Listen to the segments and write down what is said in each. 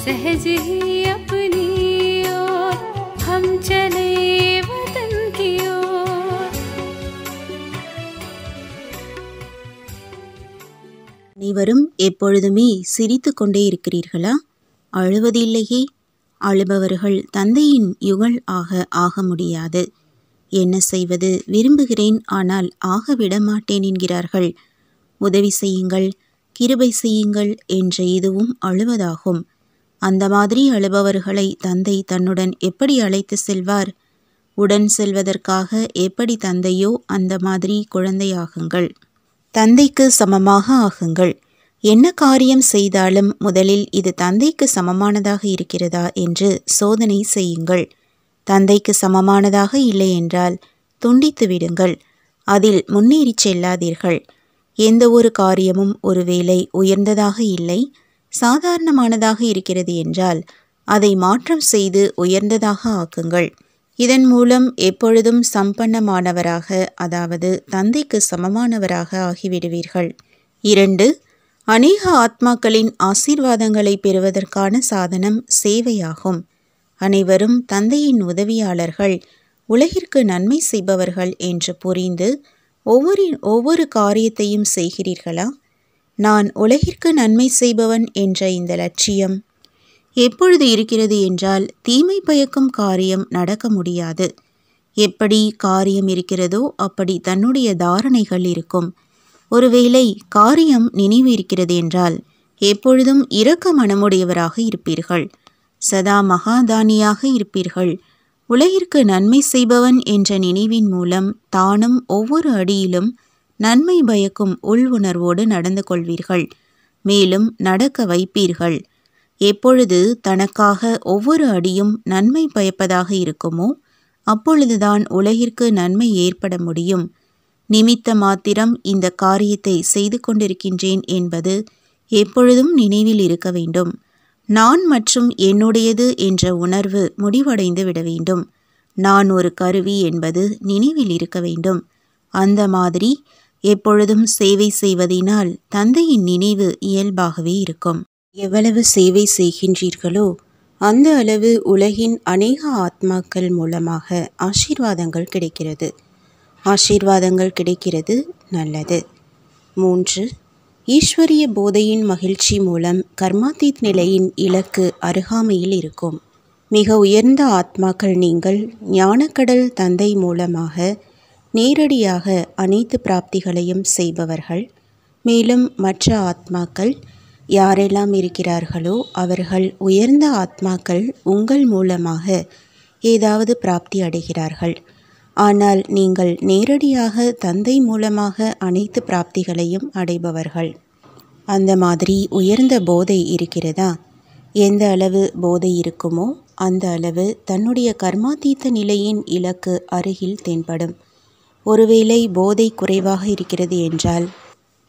सहज ही अपनी ओर हम चले वतन की ओर. அனைவரும் எப்பொழுதுமே சிரித்து கொண்டே இருக்கிறீர்களா? அழுவதில்லையே. அழுபவர்கள் தந்தையின் யுகல் ஆக முடியாது. என்ன செய்வது? விரும்புகிறேன், ஆனால் ஆக விடமாட்டேன் என்கிறார்கள். உதவி செய்யுங்கள், கிருபை செய்யுங்கள் என்ற இதுவும் அழுவதாகும். அந்த மாதிரி அழுபவர்களை தந்தை தன்னுடன் எப்படி அழைத்து செல்வார்? உடன் செல்வதற்காக எப்படி தந்தையோ அந்த மாதிரி குழந்தையாகுங்கள். தந்தைக்கு சமமாக ஆகுங்கள். என்ன காரியம் செய்தாலும் முதலில் இது தந்தைக்கு சமமானதாக இருக்கிறதா என்று சோதனை செய்யுங்கள். தந்தைக்கு சமமானதாக இல்லை என்றால் துண்டித்து விடுங்கள். அதில் முன்னேறி செல்லாதீர்கள். எந்த ஒரு காரியமும் ஒருவேளை உயர்ந்ததாக இல்லை, சாதாரணமானதாக இருக்கிறது என்றால் அதை மாற்றம் செய்து உயர்ந்ததாக ஆக்குங்கள். இதன் மூலம் எப்பொழுதும் சம்பன்னமானவராக, அதாவது தந்தைக்கு சமமானவராக ஆகிவிடுவீர்கள். 2. அநேக ஆத்மாக்களின் ஆசீர்வாதங்களை பெறுவதற்கான சாதனம் சேவையாகும். அனைவரும் தந்தையின் உதவியாளர்கள், உலகிற்கு நன்மை செய்பவர்கள் என்று புரிந்து ஒவ்வொரு காரியத்தையும் செய்கிறீர்களா? நான் உலகிற்கு நன்மை செய்பவன் என்ற இந்த லட்சியம் எப்பொழுது இருக்கிறது என்றால் தீமை பயக்கும் காரியம் நடக்க முடியாது. எப்படி காரியம் இருக்கிறதோ அப்படி தன்னுடைய தாரணைகள் இருக்கும். ஒருவேளை காரியம் நினைவு இருக்கிறது என்றால் எப்பொழுதும் இரக்க மனமுடையவராக இருப்பீர்கள். சதா மகாதானியாக இருப்பீர்கள். உலகிற்கு நன்மை செய்பவன் என்ற நினைவின் மூலம் தானும் ஒவ்வொரு அடியிலும் நன்மை பயக்கும் உள் உணர்வோடு நடந்து கொள்வீர்கள். மேலும் நடக்க வைப்பீர்கள். எப்பொழுது தனக்காக ஒவ்வொரு அடியும் நன்மை பயப்பதாக இருக்குமோ அப்பொழுதுதான் உலகிற்கு நன்மை ஏற்பட முடியும். நிமித்த மாத்திரம் இந்த காரியத்தை செய்து கொண்டிருக்கின்றேன் என்பது எப்பொழுதும் நினைவில் இருக்க வேண்டும். நான் மற்றும் என்னுடையது என்ற உணர்வு முடிவடைந்து விட வேண்டும். நான் ஒரு கருவி என்பது நினைவில் இருக்க வேண்டும். அந்த மாதிரி எப்பொழுதும் சேவை செய்வதினால் தந்தையின் நினைவு இயல்பாகவே இருக்கும். எவ்வளவு சேவை செய்கின்றீர்களோ அந்த அளவு உலகின் அநேக ஆத்மாக்கள் மூலமாக ஆசீர்வாதங்கள் கிடைக்கிறது. ஆசீர்வாதங்கள் கிடைக்கிறது, நல்லது. 3. ஈஸ்வரிய போதையின் மகிழ்ச்சி மூலம் கர்மாத்தீத் நிலையின் இலக்கு அருகாமையில் இருக்கும். மிக உயர்ந்த ஆத்மாக்கள் நீங்கள். ஞானக்கடல் தந்தை மூலமாக நேரடியாக அனைத்து பிராப்திகளையும் செய்பவர்கள். மேலும் மற்ற ஆத்மாக்கள் யாரெல்லாம் இருக்கிறார்களோ அவர்கள் உயர்ந்த ஆத்மாக்கள் உங்கள் மூலமாக ஏதாவது பிராப்தி அடைகிறார்கள். ஆனால் நீங்கள் நேரடியாக தந்தை மூலமாக அனைத்து பிராப்திகளையும் அடைபவர்கள். அந்த மாதிரி உயர்ந்த போதை இருக்கிறதா? எந்த அளவு போதை இருக்குமோ அந்த அளவு தன்னுடைய கர்மாத்தீத்த நிலையின் இலக்கு அருகில் தென்படும். ஒருவேளை போதை குறைவாக இருக்கிறது என்றால்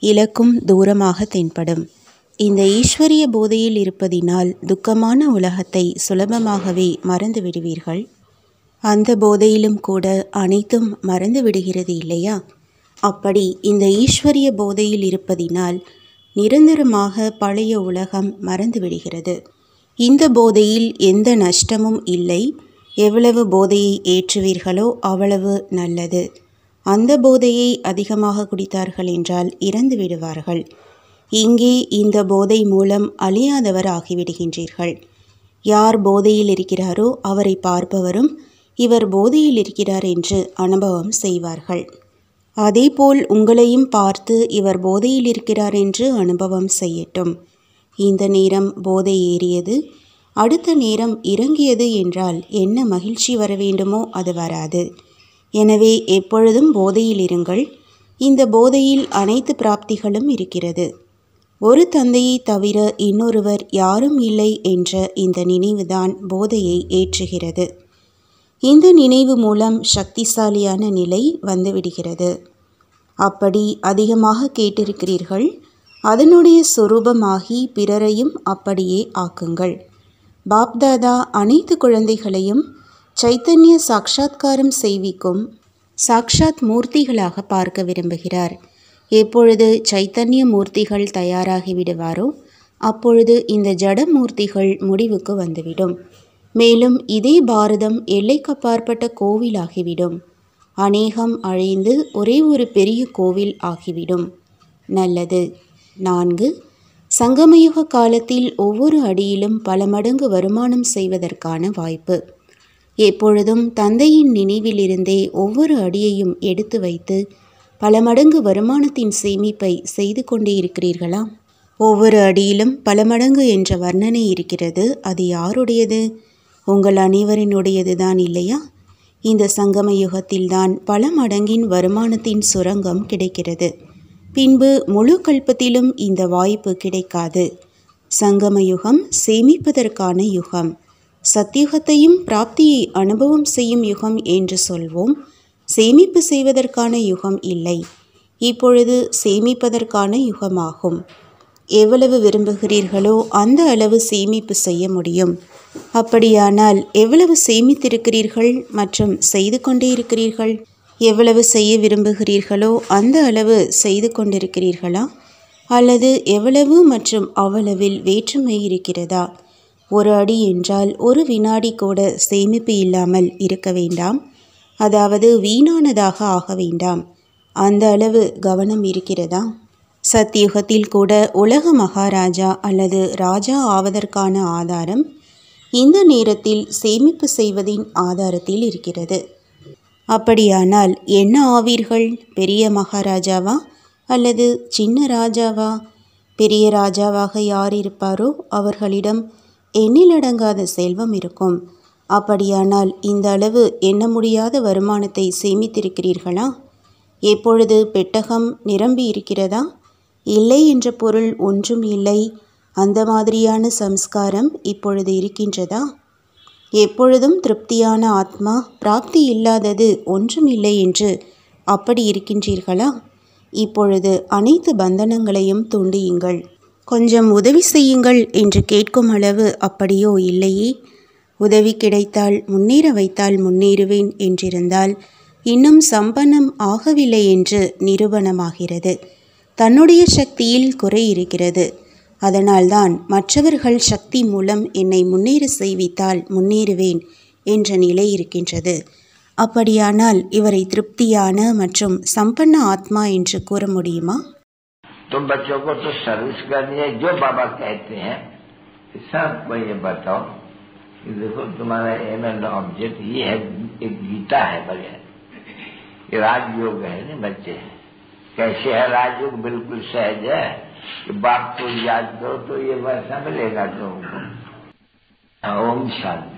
இலக்கும் தூரமாக தென்படும். இந்த ஈஸ்வரிய போதையில் இருப்பதினால் துக்கமான உலகத்தை சுலபமாகவே மறந்து விடுவீர்கள். அந்த போதையிலும் கூட அனைத்தும் மறந்து விடுகிறது இல்லையா? அப்படி இந்த ஈஸ்வரிய போதையில் இருப்பதினால் நிரந்தரமாக பழைய உலகம் மறந்து விடுகிறது. இந்த போதையில் எந்த நஷ்டமும் இல்லை. எவ்வளவு போதையை ஏற்றுவீர்களோ அவ்வளவு நல்லது. அந்த போதையை அதிகமாக குடித்தார்கள் என்றால் இறந்து விடுவார்கள். இங்கே இந்த போதை மூலம் அழியாதவர் ஆகிவிடுகின்றீர்கள். யார் போதையில் இருக்கிறாரோ அவரை பார்ப்பவரும் இவர் போதையில் இருக்கிறார் என்று அனுபவம் செய்வார்கள். அதேபோல் உங்களையும் பார்த்து இவர் போதையில் இருக்கிறார் என்று அனுபவம் செய்யட்டும். இந்த நேரம் போதை ஏறியது. அடுத்த நேரம் இறங்கியது என்றால் என்ன மகிழ்ச்சி வர வேண்டுமோ அது வராது. எனவே எப்பொழுதும் போதையில் இருங்கள். இந்த போதையில் அனைத்து பிராப்திகளும் இருக்கிறது. ஒரு தந்தையை தவிர இன்னொருவர் யாரும் இல்லை என்ற இந்த நினைவுதான் போதையை ஏற்றுகிறது. இந்த நினைவு மூலம் சக்திசாலியான நிலை வந்துவிடுகிறது. அப்படி அதிகமாக கேட்டிருக்கிறீர்கள். அதனுடைய சொரூபமாகி பிறரையும் அப்படியே ஆக்குங்கள். பாப்தாதா அனைத்து குழந்தைகளையும் சைத்தன்ய சாட்சாத்காரம் செய்விக்கும் சாக்ஷாத் மூர்த்திகளாக பார்க்க விரும்புகிறார். எப்பொழுது சைத்தன்ய மூர்த்திகள் தயாராகி விடுவாரோ அப்பொழுது இந்த ஜட மூர்த்திகள் முடிவுக்கு வந்துவிடும். மேலும் இதே பாரதம் எல்லைக்கப்பாற்பட்ட கோவில் ஆகிவிடும். அநேகம் அழிந்து ஒரே ஒரு பெரிய கோவில் ஆகிவிடும். நல்லது. 4. சங்கமயுக காலத்தில் ஒவ்வொரு அடியிலும் பல மடங்கு வருமானம் செய்வதற்கான வாய்ப்பு. எப்பொழுதும் தந்தையின் நினைவிலிருந்தே ஒவ்வொரு அடியையும் எடுத்து வைத்து பல மடங்கு வருமானத்தின் சேமிப்பை செய்து கொண்டே இருக்கிறீர்களா? ஒவ்வொரு அடியிலும் பல மடங்கு என்ற வர்ணனை இருக்கிறது. அது யாருடையது? உங்கள் அனைவரினுடையது தான் இல்லையா? இந்த சங்கம யுகத்தில்தான் பல மடங்கின் வருமானத்தின் சுரங்கம் கிடைக்கிறது. பின்பு முழு கல்பத்திலும் இந்த வாய்ப்பு கிடைக்காது. சங்கம யுகம் சேமிப்பதற்கான யுகம். சத்யுகத்தையும் பிராப்தியை அனுபவம் செய்யும் யுகம் என்று சொல்வோம். சேமிப்பு செய்வதற்கான யுகம் இல்லை. இப்பொழுது சேமிப்பதற்கான யுகமாகும். எவ்வளவு விரும்புகிறீர்களோ அந்த அளவு சேமிப்பு செய்ய முடியும். அப்படியானால் எவ்வளவு சேமித்திருக்கிறீர்கள் மற்றும் செய்து கொண்டே இருக்கிறீர்கள்? எவ்வளவு செய்ய விரும்புகிறீர்களோ அந்த அளவு செய்து கொண்டிருக்கிறீர்களா? அல்லது எவ்வளவு மற்றும் அவ்வளவில் வேற்றுமை இருக்கிறதா? ஒரு அடி என்றால் ஒரு வினாடி கூட சேமிப்பு இல்லாமல் இருக்க வேண்டாம். அதாவது வீணானதாக ஆக வேண்டாம். அந்த அளவு கவனம் இருக்கிறதா? சத்யுகத்தில் கூட உலக மகாராஜா அல்லது ராஜா ஆவதற்கான ஆதாரம் இந்த நேரத்தில் சேமிப்பு செய்வதின் ஆதாரத்தில் இருக்கிறது. அப்படியானால் என்ன ஆவீர்கள்? பெரிய மகாராஜாவா அல்லது சின்ன ராஜாவா? பெரிய ராஜாவாக யார் இருப்பாரோ அவர்களிடம் எண்ணிலடங்காத செல்வம் இருக்கும். அப்படியானால் இந்த அளவு எண்ண முடியாத வருமானத்தை சேமித்திருக்கிறீர்களா? எப்பொழுது பெட்டகம் நிரம்பி இருக்கிறதா? இல்லை என்ற பொருள் ஒன்றும் இல்லை. அந்த மாதிரியான சம்ஸ்காரம் இப்பொழுது இருக்கின்றதா? எப்பொழுதும் திருப்தியான ஆத்மா, பிராப்தி இல்லாதது ஒன்றும் இல்லை என்று அப்படி இருக்கின்றீர்களா? இப்பொழுது அனைத்து பந்தனங்களையும் துண்டியுங்கள். கொஞ்சம் உதவி செய்யுங்கள் என்று கேட்கும் அளவு அப்படியோ இல்லையே. உதவி கிடைத்தால் முன்னேற வைத்தால் முன்னேறுவேன் என்றிருந்தால் இன்னும் சம்பன்னம் ஆகவில்லை என்று நிரூபணமாகிறது. தன்னுடைய சக்தியில் குறை இருக்கிறது. அதனால்தான் மற்றவர்கள் சக்தி மூலம் என்னை முன்னேற செய்வித்தால் முன்னேறுவேன் என்ற நிலை இருக்கின்றது. அப்படியானால் இவரை திருப்தியான மற்றும் சம்பன்ன ஆத்மா என்று கூற முடியுமா? तुम बच्चों को तो सर्विस करनी है जो बाबा कहते हैं। सबको ये बताओ कि देखो तुम्हारा एम एंड ऑब्जेक्ट ये है, एक गीता है बढ़िया, ये राजयोग है ना बच्चे। कैसे है राजयोग? बिल्कुल सहज है कि बाप को याद करो तो ये वैसा मिलेगा तुमको। ओम शांति।